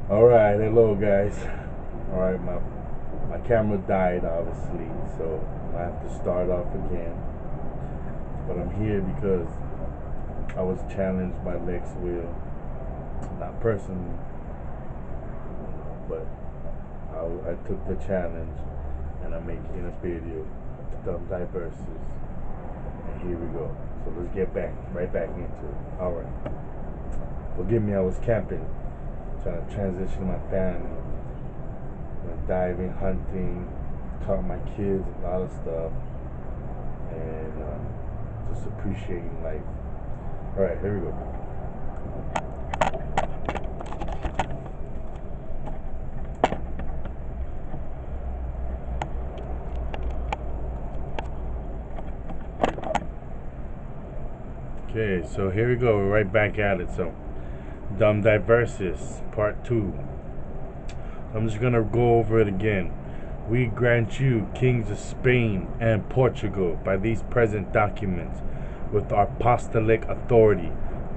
Alright, hello guys. Alright, my camera died obviously, so I have to start off again. But I'm here because I was challenged by lexwill. Not personally, but I took the challenge and I'm making a video. DUM DIVERSAS. And here we go. So let's get right back into it. Alright. Forgive me, I was camping, trying to transition my family. Went diving, hunting, taught my kids a lot of stuff, and just appreciating life. Alright, here we go. Okay, so here we go. We're right back at it. So, DUM DIVERSAS, Part 2. I'm just going to go over it again. We grant you, kings of Spain and Portugal, by these present documents, with our apostolic authority,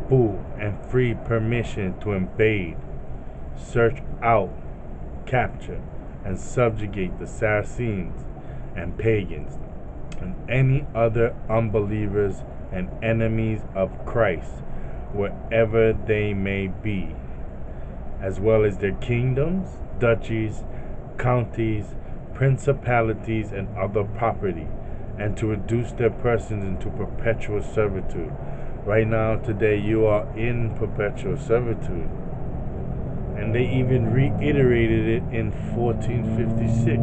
bull, and free permission to invade, search out, capture, and subjugate the Saracens and pagans, and any other unbelievers and enemies of Christ, wherever they may be, as well as their kingdoms, duchies, counties, principalities, and other property, and to reduce their persons into perpetual servitude. Right now, today, you are in perpetual servitude. And they even reiterated it in 1456.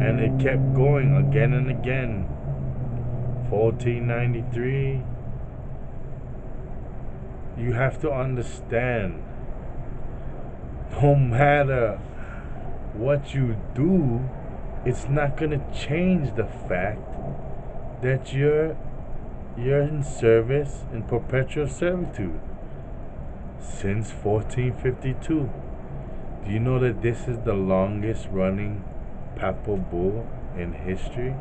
And it kept going again and again. 1493. You have to understand, no matter what you do, it's not going to change the fact that you're in service, in perpetual servitude since 1452. Do you know that this is the longest running papal bull in history?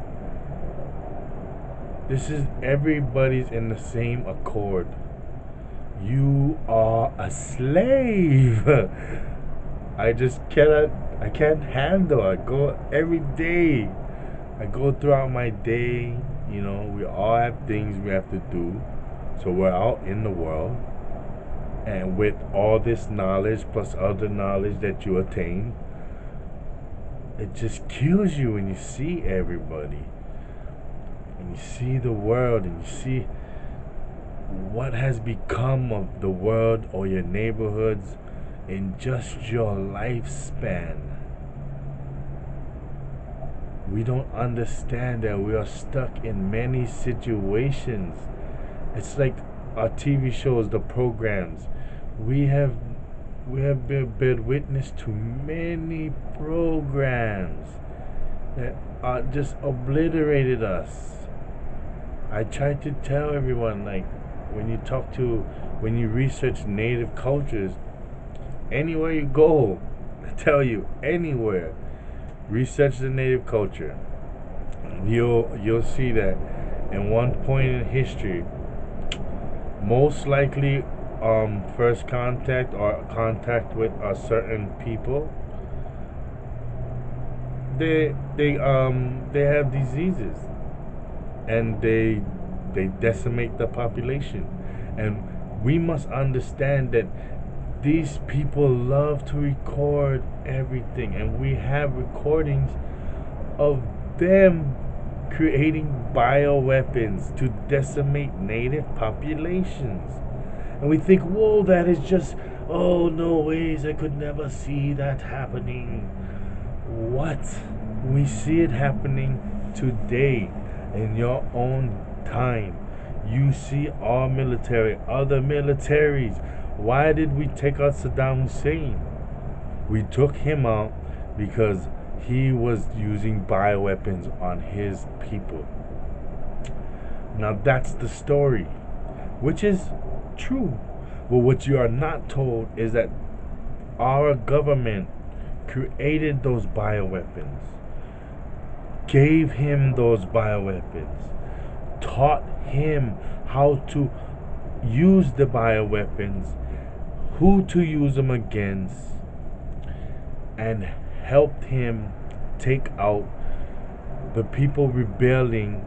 This is everybody's in the same accord. You are a slave. I can't handle. I go every day. I go throughout my day. You know, we all have things we have to do. So we're out in the world. And with all this knowledge plus other knowledge that you attain, it just kills you when you see everybody. And you see the world and you see what has become of the world or your neighborhoods in just your lifespan. We don't understand that we are stuck in many situations. It's like our TV shows, the programs. We have been witness to many programs that just obliterated us. I try to tell everyone, like, when you research native cultures, anywhere you go, I tell you, anywhere, research the native culture. You'll see that in one point in history, most likely first contact or contact with a certain people, they have diseases and they decimate the population. And we must understand that these people love to record everything, and we have recordings of them creating bioweapons to decimate native populations. And we think, whoa, that is just, oh, no ways, I could never see that happening. What? We see it happening today in your own time. You see our military, other militaries. Why did we take out Saddam Hussein? We took him out because he was using bioweapons on his people. Now that's the story, which is true. But what you are not told is that our government created those bioweapons, gave him those bioweapons, taught him how to use the bioweapons, who to use him against, and helped him take out the people rebelling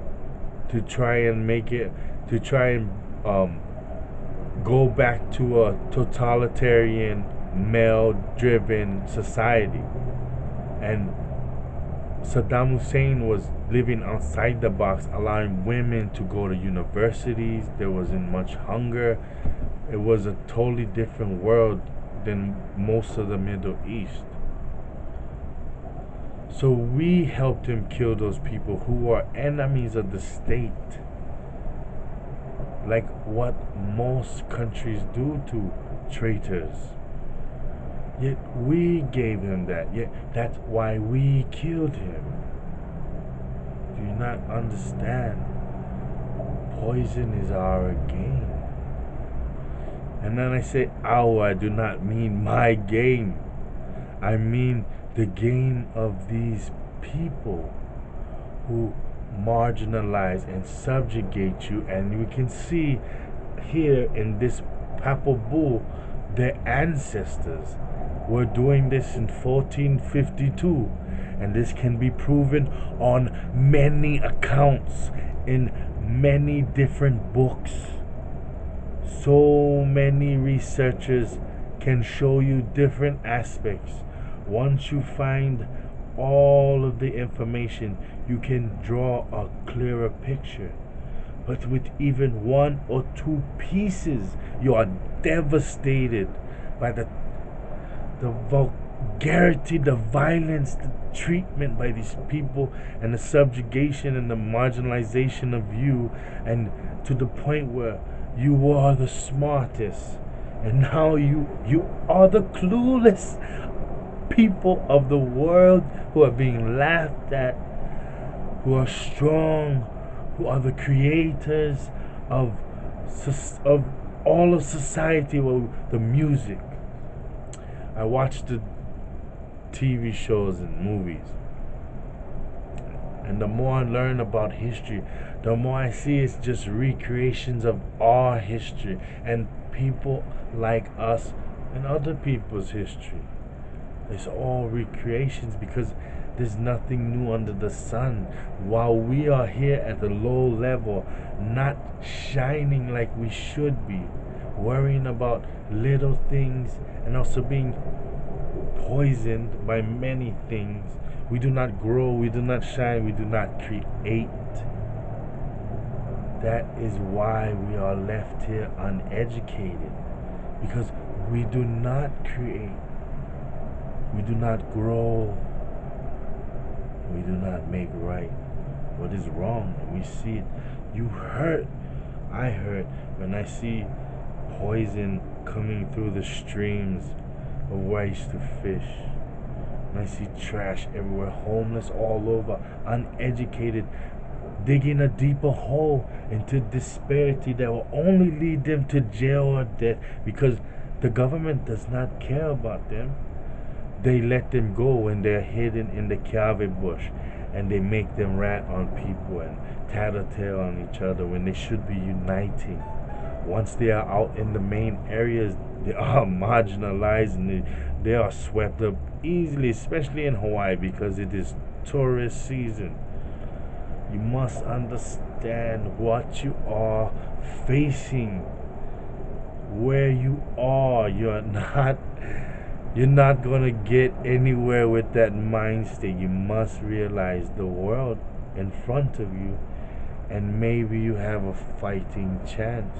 to try and make it, to try and go back to a totalitarian, male driven society. And Saddam Hussein was living outside the box, allowing women to go to universities. There wasn't much hunger. It was a totally different world than most of the Middle East. So we helped him kill those people who are enemies of the state, like what most countries do to traitors. Yet we gave him that. Yet that's why we killed him. Do you not understand? Poison is our game. And then I say our, I do not mean my game. I mean the game of these people who marginalize and subjugate you. And we can see here in this Papal bull, their ancestors were doing this in 1452, and this can be proven on many accounts in many different books. So many researchers can show you different aspects. Once you find all of the information, you can draw a clearer picture. But with even one or two pieces, you are devastated by the vulgarity, the violence, the treatment by these people, and the subjugation and the marginalization of you, and to the point where you are the smartest, and now you are the clueless people of the world who are being laughed at, who are strong, who are the creators of all of society, well, the music. I watch the TV shows and movies, and the more I learn about history, the more I see it's just recreations of our history and people like us and other people's history. It's all recreations because there's nothing new under the sun. While we are here at the low level, not shining like we should be, worrying about little things and also being poisoned by many things. We do not grow, we do not shine, we do not create. That is why we are left here uneducated, because we do not create, we do not grow, we do not make right what is wrong, and we see it. You hurt, I hurt when I see poison coming through the streams of where I used to fish. And I see trash everywhere, homeless all over, uneducated, digging a deeper hole into disparity that will only lead them to jail or death, because the government does not care about them. They let them go when they're hidden in the cabbage bush, and they make them rat on people and tattletale on each other when they should be uniting. Once they are out in the main areas, they are marginalized and they are swept up easily, especially in Hawaii because it is tourist season. You must understand what you are facing, where you are. You're not gonna get anywhere with that mind state. You must realize the world in front of you, and maybe you have a fighting chance.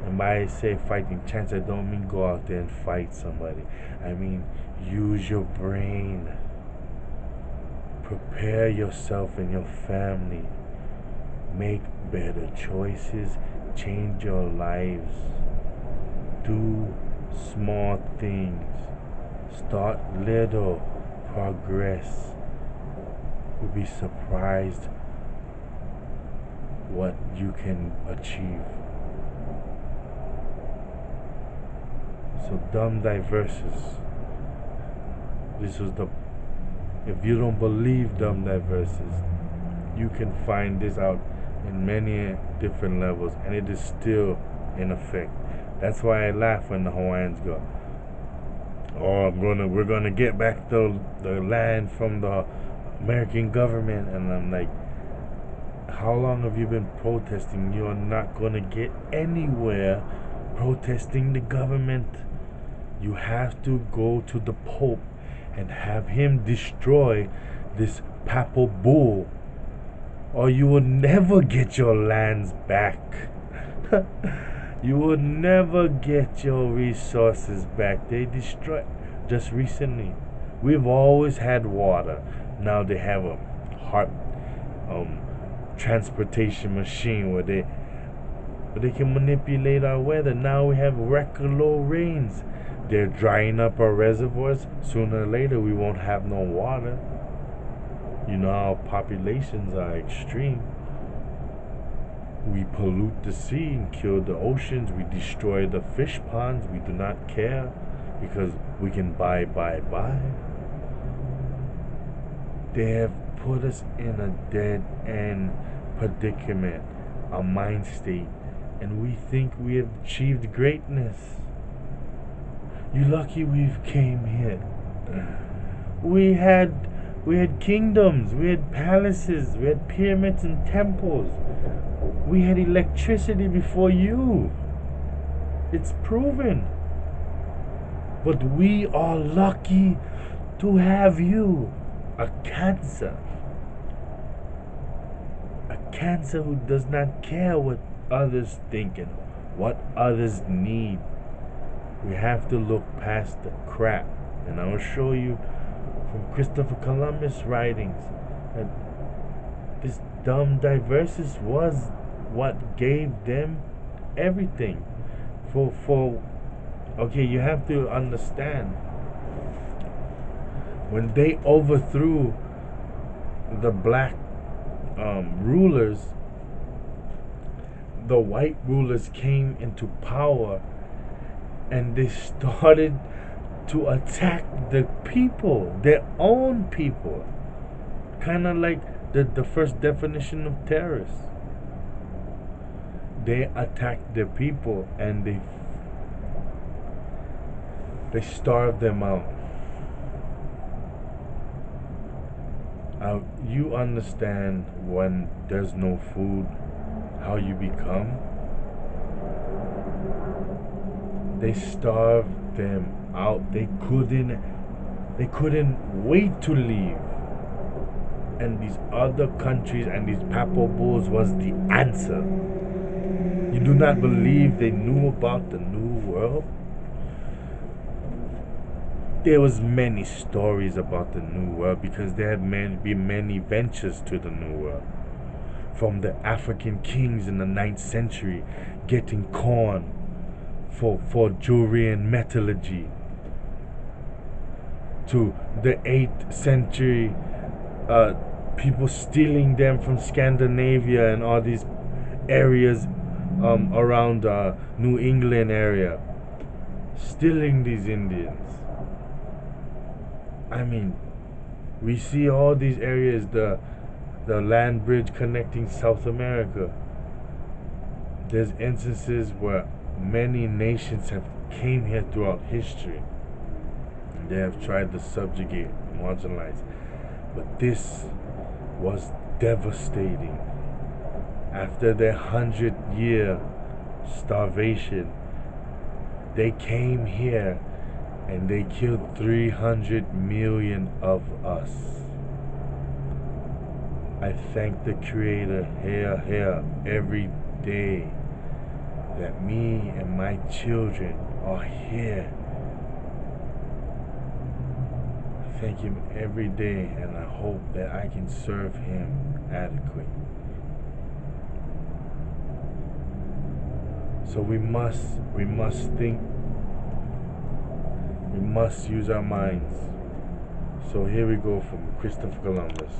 And by I say fighting chance, I don't mean go out there and fight somebody. I mean use your brain. Prepare yourself and your family. Make better choices. Change your lives. Do small things. Start little. Progress. You'll be surprised what you can achieve. So DUM DIVERSAS. This was the. If you don't believe DUM DIVERSAS, you can find this out in many different levels, and it is still in effect. That's why I laugh when the Hawaiians go, "Oh, we're gonna get back the land from the American government," and I'm like, how long have you been protesting? You're not gonna get anywhere protesting the government. You have to go to the Pope and have him destroy this Papal bull, or you will never get your lands back. You will never get your resources back. They destroyed just recently. We've always had water. Now they have a transportation machine where they can manipulate our weather. Now we have record low rains. They're drying up our reservoirs. Sooner or later we won't have no water. You know, our populations are extreme. We pollute the sea and kill the oceans. We destroy the fish ponds. We do not care because we can buy. They have put us in a dead end predicament, a mind state, and we think we have achieved greatness. You lucky we've came here. We had kingdoms, we had palaces, we had pyramids and temples. We had electricity before you. It's proven. But we are lucky to have you. A cancer. A cancer who does not care what others think and what others need. We have to look past the crap. And I will show you from Christopher Columbus' writings that this dumb DIVERSAS was what gave them everything. Okay, you have to understand, when they overthrew the black rulers, the white rulers came into power and they started to attack the people, their own people. Kind of like the first definition of terrorists. They attacked their people and they starved them out. You understand when there's no food, how you become? They starved them out. They couldn't wait to leave. And these other countries and these papal bulls was the answer. You do not believe they knew about the New World? There was many stories about the New World because there had been many ventures to the New World. From the African kings in the 9th century getting corn for jewelry and metallurgy, to the 8th century people stealing them from Scandinavia and all these areas around New England area, stealing these Indians. I mean, we see all these areas, the land bridge connecting South America. There's instances where many nations have came here throughout history. They have tried to subjugate, marginalize, but this was devastating. After their 100-year starvation, they came here and they killed 300 million of us. I thank the Creator here every day that me and my children are here. I thank Him every day, and I hope that I can serve Him adequately. So we must think. We must use our minds. So here we go from Christopher Columbus.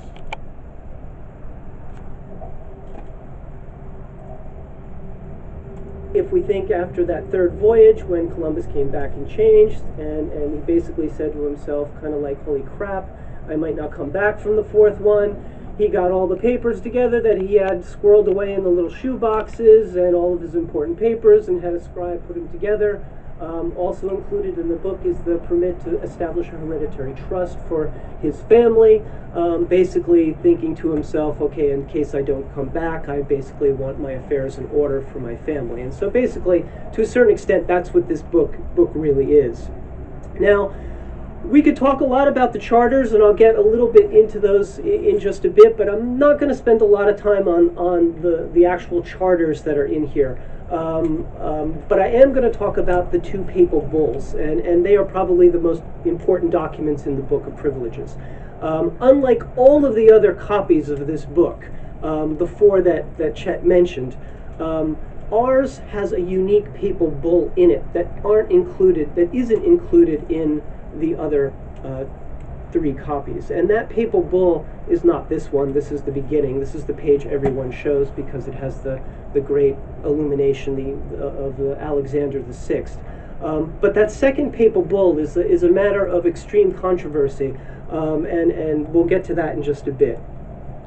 If we think after that third voyage, when Columbus came back and changed, and he basically said to himself, kind of like, holy crap, I might not come back from the fourth one. he got all the papers together that he had squirreled away in the little shoe boxes and all of his important papers, and had a scribe put them together. Also included in the book is the permit to establish a hereditary trust for his family, basically thinking to himself, okay, in case I don't come back, I basically want my affairs in order for my family. And so basically, to a certain extent, that's what this book really is. Now, we could talk a lot about the charters, and I'll get a little bit into those in just a bit, but I'm not going to spend a lot of time on the actual charters that are in here. But I am going to talk about the two papal bulls, and they are probably the most important documents in the Book of Privileges. Unlike all of the other copies of this book, the four that Chet mentioned, ours has a unique papal bull in it that isn't included in the other three copies. And that papal bull is not this one. This is the beginning. This is the page everyone shows because it has the great illumination of Alexander VI. But that second papal bull is a matter of extreme controversy, and we'll get to that in just a bit.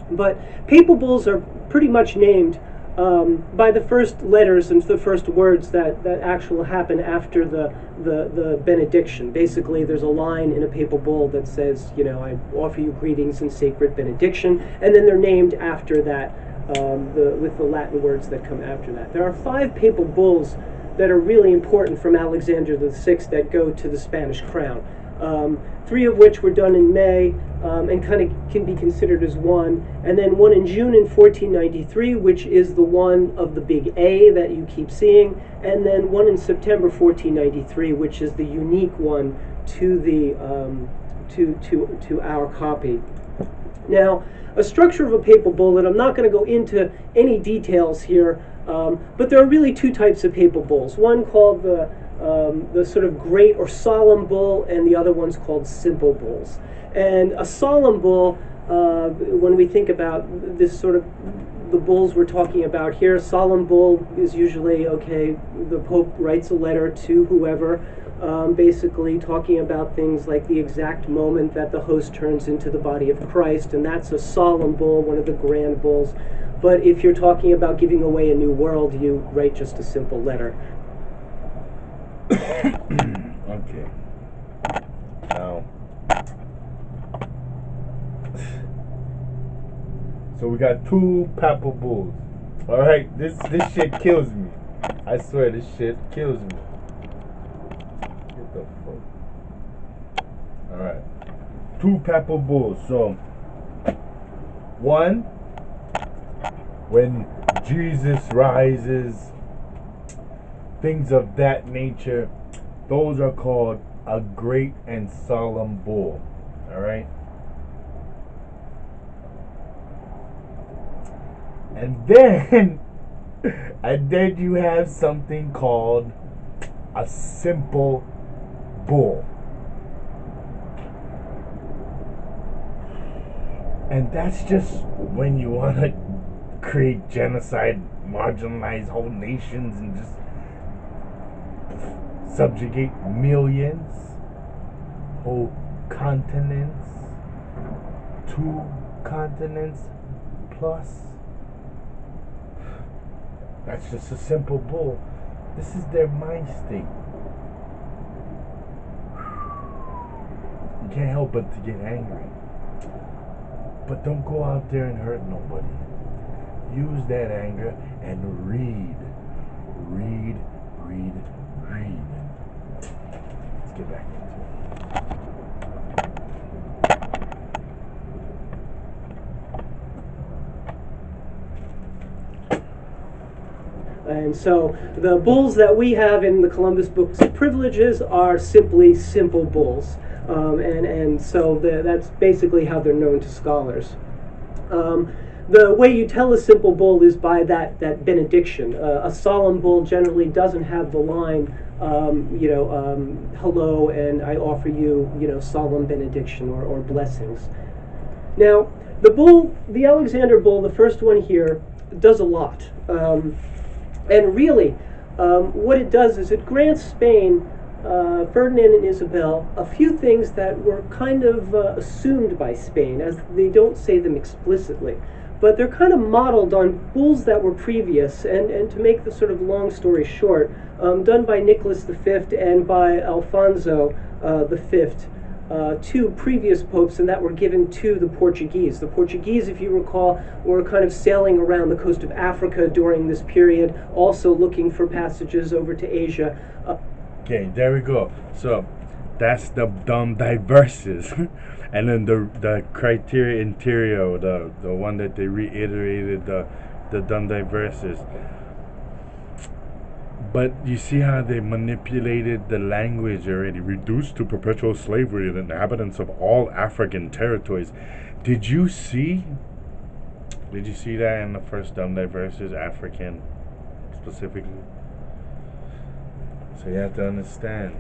But papal bulls are pretty much named by the first letters and the first words that actually happen after the benediction. Basically, there's a line in a papal bull that says, I offer you greetings and sacred benediction, and then they're named after that with the Latin words that come after that. There are 5 papal bulls that are really important from Alexander VI that go to the Spanish crown. 3 of which were done in May and kind of can be considered as one, and then one in June in 1493, which is the one of the big A that you keep seeing, and then one in September 1493, which is the unique one to the to our copy. Now, a structure of a papal bull, and I'm not going to go into any details here, but there are really 2 types of papal bulls. One called the sort of great or solemn bull, and the other one's called simple bulls. And a solemn bull, when we think about this sort of the bulls we're talking about here, solemn bull is usually, okay, the Pope writes a letter to whoever, basically talking about things like the exact moment that the host turns into the body of Christ, and that's a solemn bull, one of the grand bulls. But if you're talking about giving away a new world, you write just a simple letter. Okay. Now, so we got 2 papal bulls. All right, this shit kills me. I swear, this shit kills me. Get the fuck. All right, 2 papal bulls. So, one, when Jesus rises, things of that nature, those are called a great and solemn bull. All right. And then you have something called a simple bull. And that's just when you want to create genocide, marginalize whole nations, and just subjugate millions, whole continents, 2 continents plus. That's just a simple bull. This is their mind state. You can't help but to get angry. But don't go out there and hurt nobody. Use that anger and read. Let's get back into it. And so the bulls that we have in the Columbus Books of Privileges are simply simple bulls. And so that's basically how they're known to scholars. The way you tell a simple bull is by that benediction. A solemn bull generally doesn't have the line, hello, and I offer you, solemn benediction or blessings. Now, the Alexander bull, the first one here, does a lot. And really, what it does is it grants Spain Ferdinand and Isabel a few things that were kind of assumed by Spain, as they don't say them explicitly. But they're kind of modeled on bulls that were previous, and to make the sort of long story short, done by Nicholas V and by Alfonso V, two previous popes, and that were given to the Portuguese. The Portuguese, if you recall, were kind of sailing around the coast of Africa during this period, also looking for passages over to Asia. Okay, there we go. So that's the DUM DIVERSAS. And then the criteria interior, the one that they reiterated, the DUM DIVERSAS. But you see how they manipulated the language already. Reduced to perpetual slavery, the inhabitants of all African territories. Did you see that in the first DUM DIVERSAS, African specifically? So you have to understand,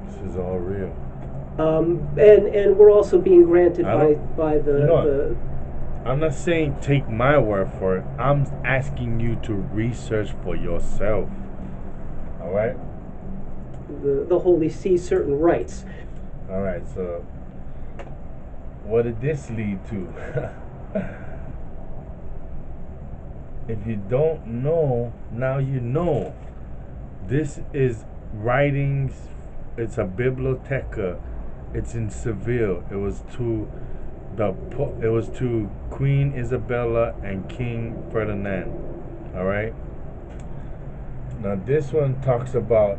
this is all real. And we're also being granted by the. I'm not saying take my word for it. I'm asking you to research for yourself. All right. The Holy See certain rights. All right. So, what did this lead to? If you don't know, now you know. This is writings. It's a biblioteca. It's in Seville. It was to Queen Isabella and King Ferdinand. All right. Now this one talks about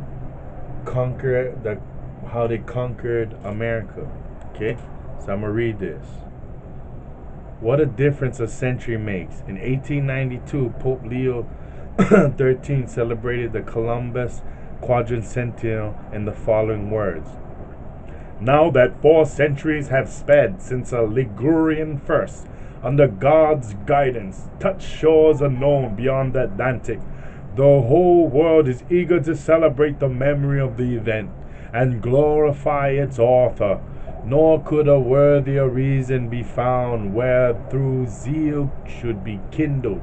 how they conquered America. Okay, so I'm gonna read this. What a difference a century makes. In 1892, Pope Leo XIII celebrated the Columbus Quadricentennial in the following words. Now that 4 centuries have sped since a Ligurian first, under God's guidance, touched shores unknown beyond the Atlantic, the whole world is eager to celebrate the memory of the event and glorify its author. Nor could a worthier reason be found wherethrough zeal should be kindled.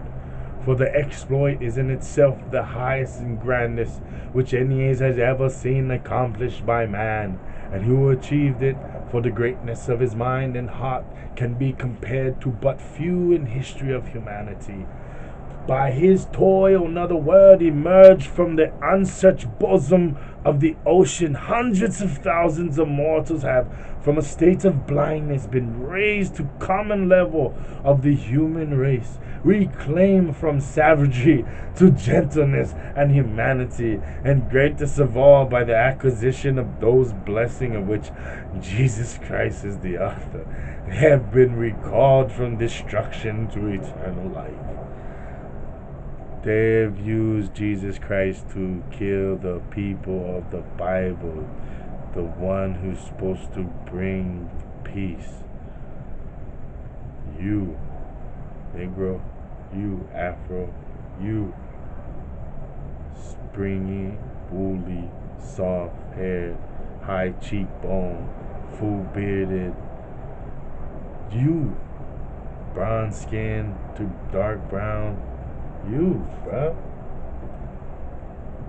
For the exploit is in itself the highest and grandest which any age has ever seen accomplished by man, and who achieved it, for the greatness of his mind and heart, can be compared to but few in history of humanity. By his toil, another word emerged from the unsearched bosom of the ocean. Hundreds of thousands of mortals have, from a state of blindness, been raised to common level of the human race, reclaimed from savagery to gentleness and humanity, and greatest of all by the acquisition of those blessings of which Jesus Christ is the author. They have been recalled from destruction to eternal life. They've used Jesus Christ to kill the people of the Bible, the one who's supposed to bring peace. You, Negro, you, Afro, you, springy, woolly, soft-haired, high cheekbone, full-bearded, you, brown skin to dark brown, you, bruh.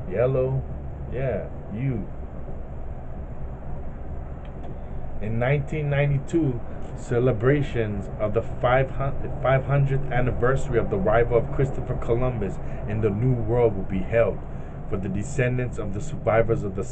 Yellow, yeah, you. In 1992, celebrations of the 500th anniversary of the arrival of Christopher Columbus in the New World will be held for the descendants of the survivors of the